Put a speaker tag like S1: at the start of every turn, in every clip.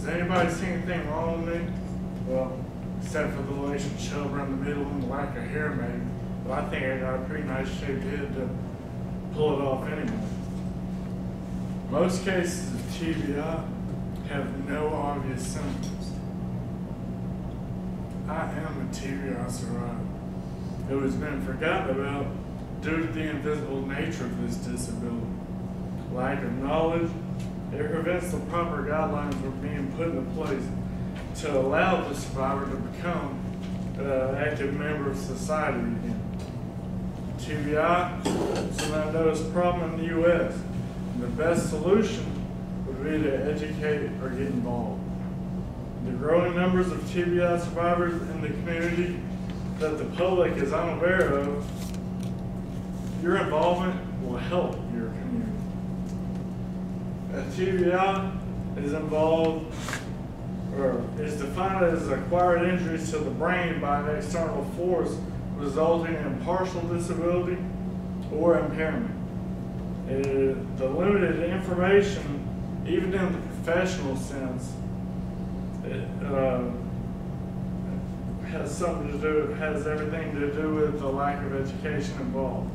S1: Does anybody see anything wrong with me? Well, except for the lacial chub around the middle and the lack of hair maybe. But I think I got a pretty nice shaped head to pull it off anyway. Most cases of TBI have no obvious symptoms. I am a TBI survivor who has been forgotten about due to the invisible nature of this disability. Lack of knowledge, it prevents the proper guidelines from being put into place to allow the survivor to become an active member of society again. TBI is an unnoticed problem in the U.S. The best solution would be to educate or get involved. The growing numbers of TBI survivors in the community that the public is unaware of, your involvement will help your community. A TBI is involved, or is defined as acquired injuries to the brain by an external force resulting in partial disability or impairment. The limited information, even in the professional sense, has everything to do with the lack of education involved.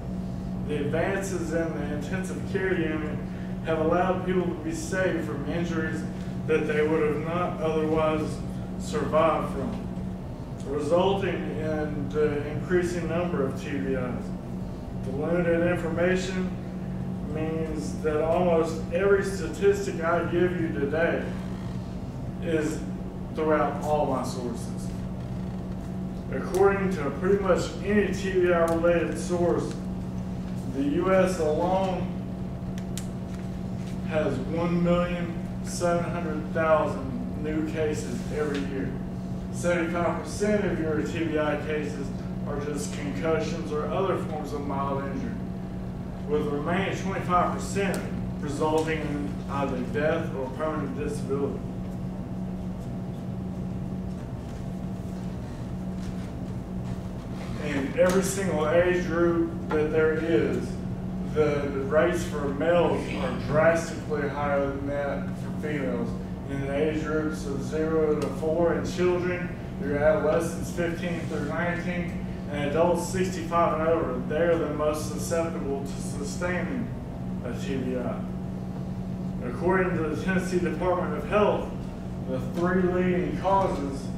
S1: The advances in the intensive care unit have allowed people to be saved from injuries that they would have not otherwise survived from, resulting in the increasing number of TBIs. The limited information means that almost every statistic I give you today is throughout all my sources. According to pretty much any TBI-related source, the U.S. alone has 1,700,000 new cases every year. 75% of your TBI cases are just concussions or other forms of mild injury, with the remaining 25% resulting in either death or permanent disability. In every single age group that there is, the rates for males are drastically higher than that for females. In the age groups of 0 to 4 and children, your adolescents 15 through 19, and adults 65 and over, they're the most susceptible to sustaining a TBI. According to the Tennessee Department of Health, the 3 leading causes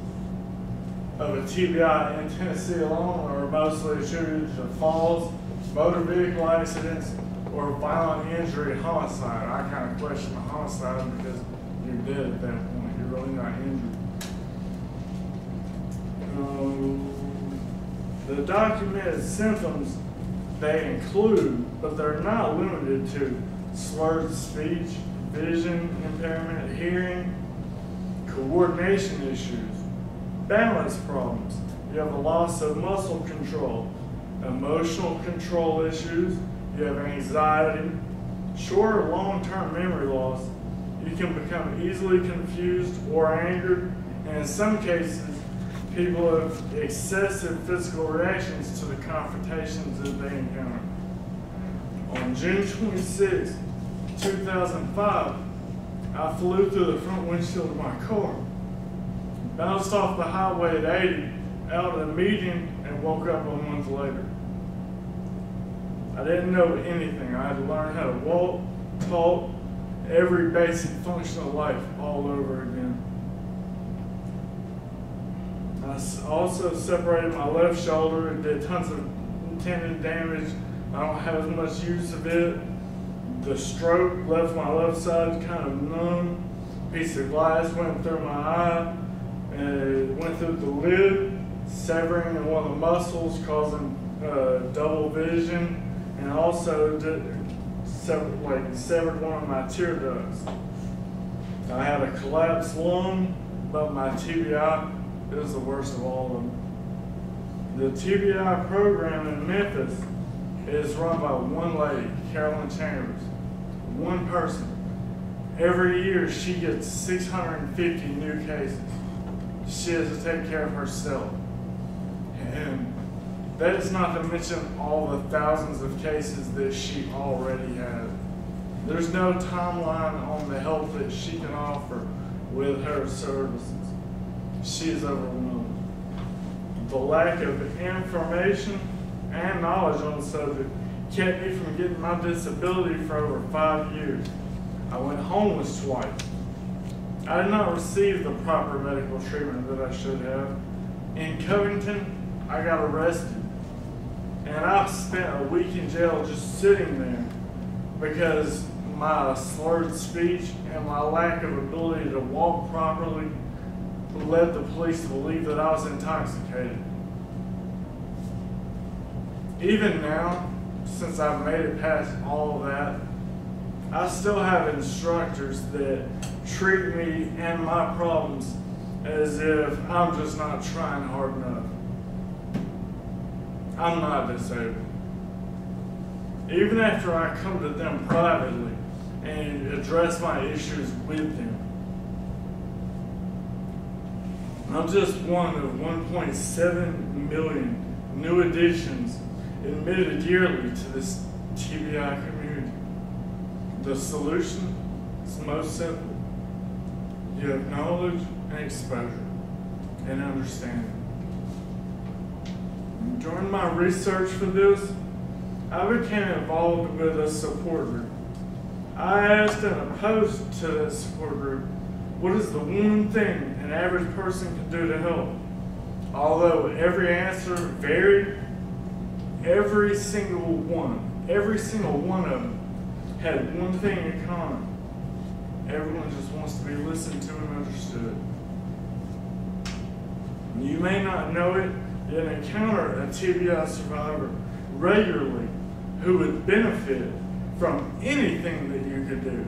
S1: of a TBI in Tennessee alone are mostly attributed to falls, motor vehicle accidents, or violent injury homicide. I kind of question the homicide because you're dead at that point. You're really not injured. The documented symptoms they include, but they're not limited to, slurred speech, vision impairment, hearing, coordination issues, balance problems. You have a loss of muscle control, emotional control issues, you have anxiety, short or long-term memory loss. You can become easily confused or angered, and in some cases, people have excessive physical reactions to the confrontations that they encounter. On June 26, 2005, I flew through the front windshield of my car, bounced off the highway at 80, out at a meeting, and woke up a month later. I didn't know anything. I had to learn how to walk, talk, every basic function of life all over again. I also separated my left shoulder and did tons of tendon damage. I don't have as much use of it. The stroke left my left side kind of numb. A piece of glass went through my eye, and it went through the lid, severing in one of the muscles, causing double vision, and also severed one of my tear ducts. I had a collapsed lung, but my TBI is the worst of all of them. The TBI program in Memphis is run by one lady, Carolyn Chambers, one person. Every year she gets 650 new cases. She has to take care of herself. And that is not to mention all the thousands of cases that she already has. There's no timeline on the help that she can offer with her services. She is overwhelmed. The lack of information and knowledge on the subject kept me from getting my disability for over 5 years. I went homeless twice. I did not receive the proper medical treatment that I should have. In Covington, I got arrested. And I spent a week in jail just sitting there because my slurred speech and my lack of ability to walk properly led the police to believe that I was intoxicated. Even now, since I've made it past all of that, I still have instructors that treat me and my problems as if I'm just not trying hard enough. I'm not disabled. Even after I come to them privately and address my issues with them, I'm just one of 1.7 million new additions admitted yearly to this TBI community. The solution is most simple. You have knowledge and exposure and understanding. During my research for this, I became involved with a support group. I asked and opposed to that support group, what is the one thing an average person can do to help? Although every answer varied, every single one of them had one thing in common. Everyone just wants to be listened to and understood. You may not know it, yet encounter a TBI survivor regularly who would benefit from anything that you could do.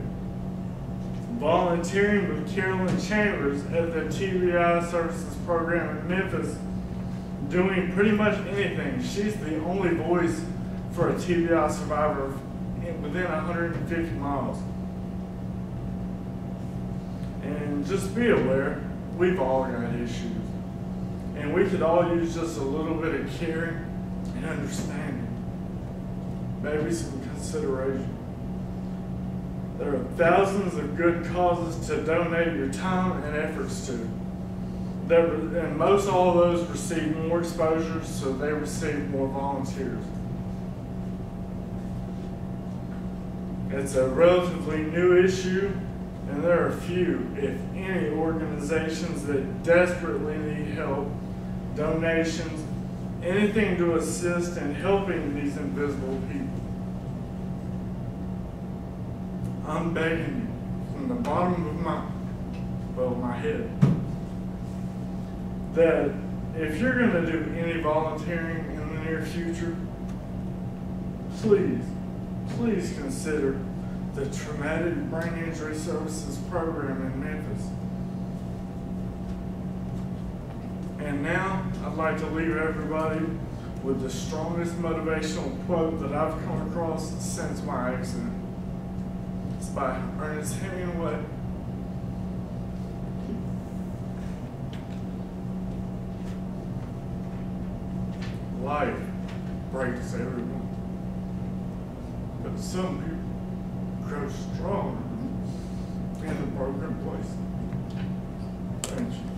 S1: Volunteering with Carolyn Chambers at the TBI Services Program in Memphis, doing pretty much anything. She's the only voice for a TBI survivor within 150 miles. And just be aware, we've all got issues. And we could all use just a little bit of caring and understanding. Maybe some consideration. There are thousands of good causes to donate your time and efforts to. And most all of those receive more exposure, so they receive more volunteers. It's a relatively new issue, and there are few, if any, organizations that desperately need help, donations, anything to assist in helping these invisible people. I'm begging you from the bottom of my head that if you're going to do any volunteering in the near future, please consider the Traumatic Brain Injury Services Program in Memphis. And now, I'd like to leave everybody with the strongest motivational quote that I've come across since my accident. It's by Ernest Hemingway. Life breaks everyone, but some people grow stronger in the broken place. Thank you.